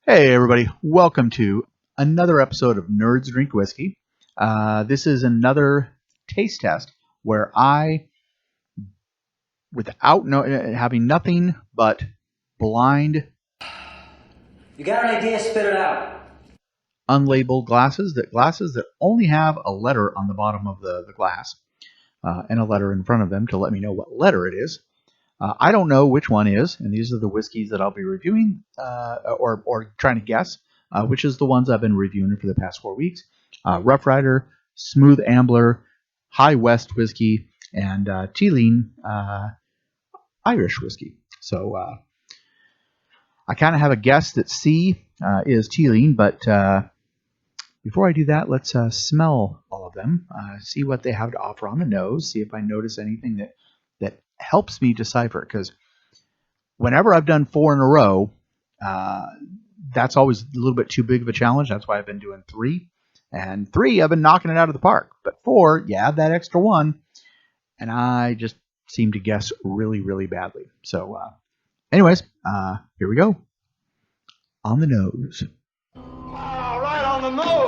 Hey everybody, welcome to another episode of Nerds Drink Whiskey. This is another taste test where I, without having nothing but blind, You got an idea? Spit it out. unlabeled glasses that only have a letter on the bottom of the glass and a letter in front of them to let me know what letter it is. I don't know which one is, and these are the whiskeys that I'll be reviewing or trying to guess, which is the ones I've been reviewing for the past 4 weeks. Rough Rider, Smooth Ambler, High West whiskey, and Teeling Irish whiskey. So I kind of have a guess that C is Teeling, but before I do that, let's smell all of them, see what they have to offer on the nose, see if I notice anything that helps me decipher, because whenever I've done 4 in a row, that's always a little bit too big of a challenge. That's why I've been doing 3. And 3, I've been knocking it out of the park. But 4, you add that extra 1, and I just seem to guess really, really badly. So, anyways, here we go. On the nose. All right, on the nose.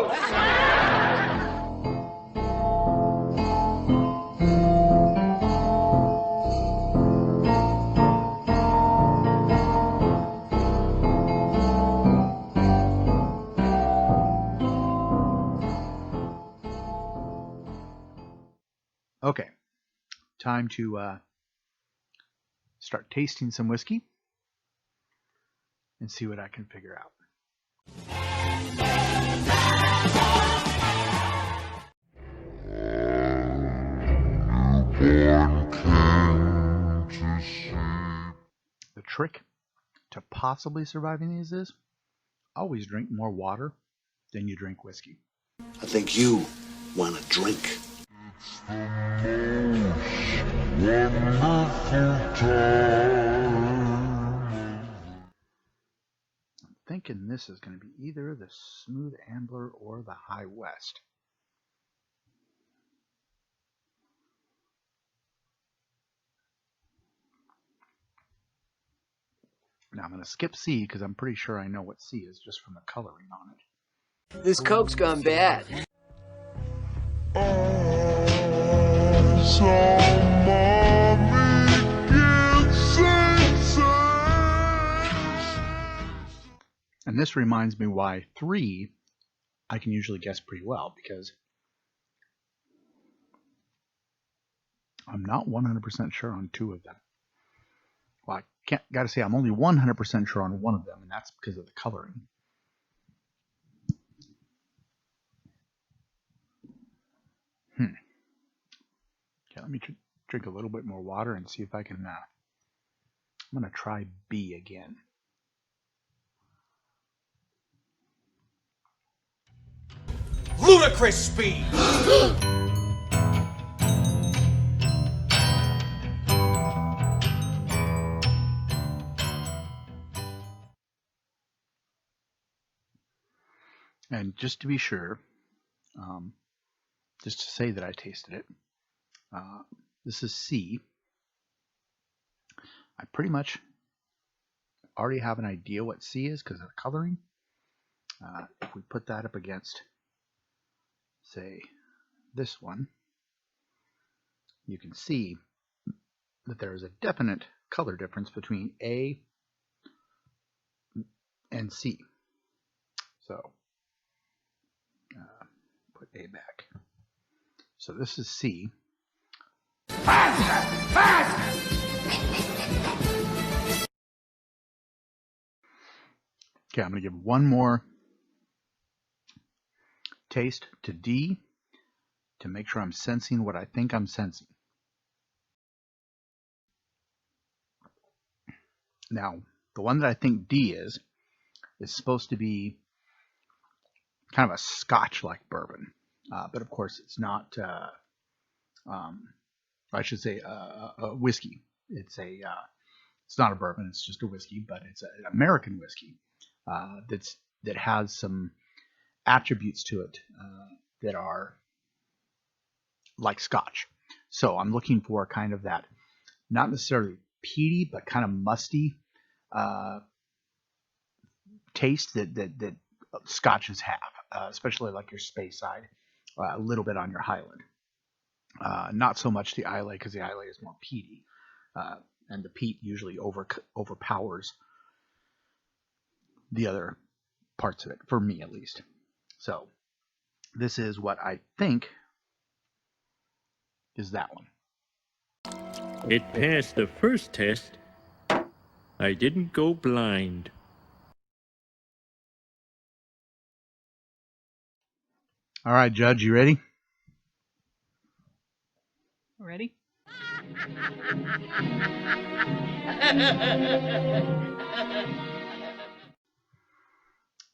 Okay, time to start tasting some whiskey and see what I can figure out. The trick to possibly surviving these is always drink more water than you drink whiskey. I think you want a drink. I'm thinking this is going to be either the Smooth Ambler or the High West. Now I'm going to skip C because I'm pretty sure I know what C is just from the coloring on it. This Coke's gone bad. And this reminds me why 3 I can usually guess pretty well, because I'm not 100% sure on 2 of them. Well, gotta say I'm only 100% sure on 1 of them, and that's because of the coloring. Okay, let me drink a little bit more water and see if I can. I'm gonna try B again. Ludicrous speed. And just to be sure, just to say that I tasted it, this is C. I pretty much already have an idea what C is because of the coloring. If we put that up against, say, this one, you can see that there is a definite color difference between A and C. So, put A back. So this is C. Faster! Faster! Okay, I'm going to give one more taste to D to make sure I'm sensing what I think I'm sensing. Now, the one that I think D is supposed to be kind of a Scotch-like bourbon, but of course it's not. I should say a whiskey. It's not a bourbon. It's just a whiskey, but it's an American whiskey that has some attributes to it that are like Scotch. So I'm looking for kind of that, not necessarily peaty, but kind of musty taste that scotches have, especially like your Space side, a little bit on your Highland. Not so much the Islay, because the Islay is more peaty, and the peat usually overpowers the other parts of it, for me at least. So this is what I think is that one. It passed the first test. I didn't go blind. All right, Judge, you ready? Ready?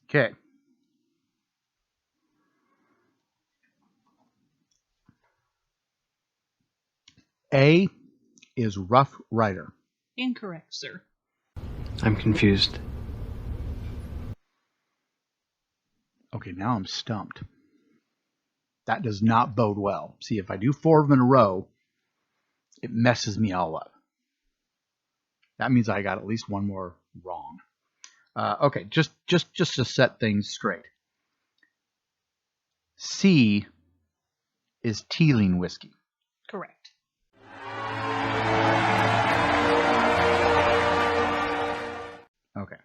Okay. A is Rough Rider. Incorrect, sir. I'm confused. Okay, now I'm stumped. That does not bode well. See, if I do 4 of them in a row, it messes me all up. That means I got at least one more wrong. Okay, just to set things straight. C is Teeling whiskey. Correct. Okay.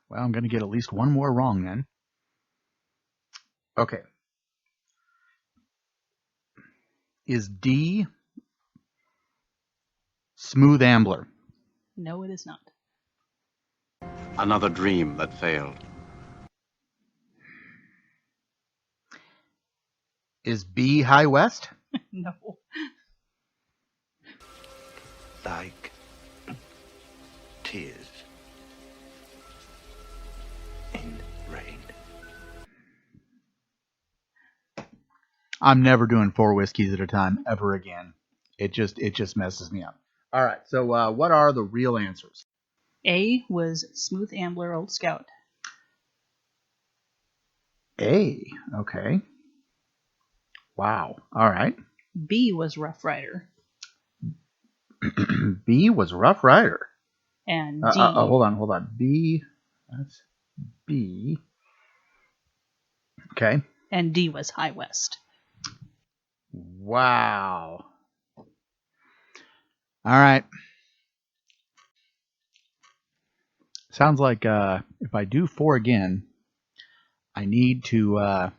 Well, I'm going to get at least one more wrong then. Okay. Is D Smooth Ambler? No, it is not. Another dream that failed. Is B High West? No. Like tears in rain. I'm never doing 4 whiskeys at a time ever again. It just messes me up. All right. So what are the real answers? A was Smooth Ambler Old Scout. A. Okay. Wow. All right. B was Rough Rider. B was Rough Rider. And D. Hold on. B. That's B. Okay. And D was High West. Wow. All right. Sounds like if I do 4 again, I need to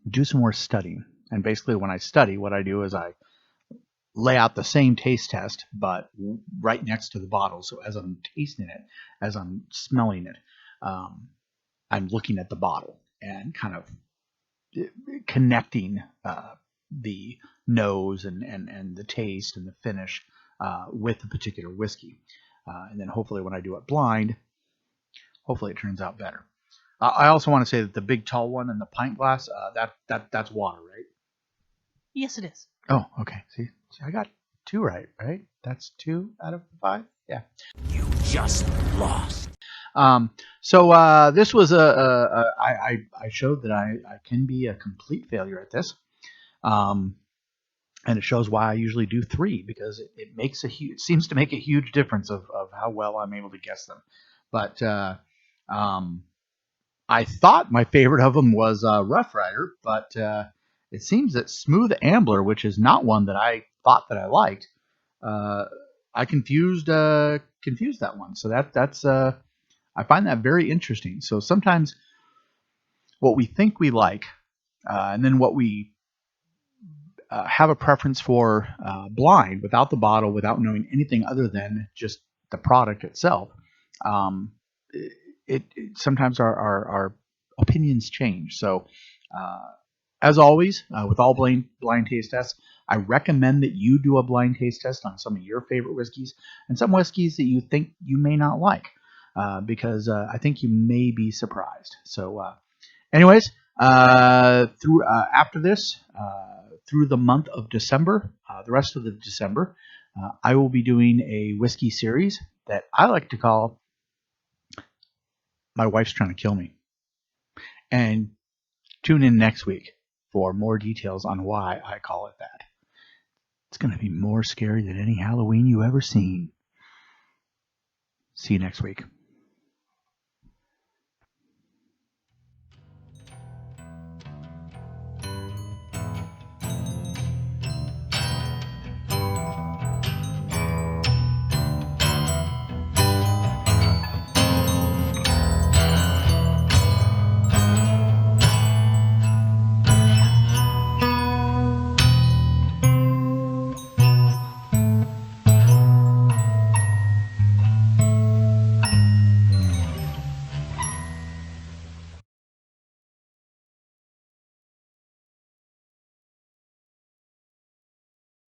do some more studying. And basically when I study, what I do is I lay out the same taste test, but right next to the bottle. So as I'm tasting it, as I'm smelling it, I'm looking at the bottle and kind of connecting the nose and the taste and the finish with the particular whiskey. And then hopefully when I do it blind, hopefully it turns out better. I also want to say that the big tall one in the pint glass, that's water, right? Yes, it is. Oh, okay. See, I got 2 right? That's 2 out of 5? Yeah. You just lost. So this was I showed that I can be a complete failure at this. And it shows why I usually do 3, because it seems to make a huge difference of how well I'm able to guess them. But I thought my favorite of them was Rough Rider, but it seems that Smooth Ambler, which is not one that I thought that I liked, I confused that one. So that's I find that very interesting. So sometimes what we think we like, and then what we have a preference for blind, without the bottle, without knowing anything other than just the product itself, it sometimes our opinions change. So as always, with all blind taste tests, I recommend that you do a blind taste test on some of your favorite whiskeys and some whiskeys that you think you may not like, because I think you may be surprised. So anyways, through after this, through the month of December, the rest of the December, I will be doing a whiskey series that I like to call My Wife's Trying to Kill Me. And tune in next week for more details on why I call it that. It's going to be more scary than any Halloween you ever seen. See you next week.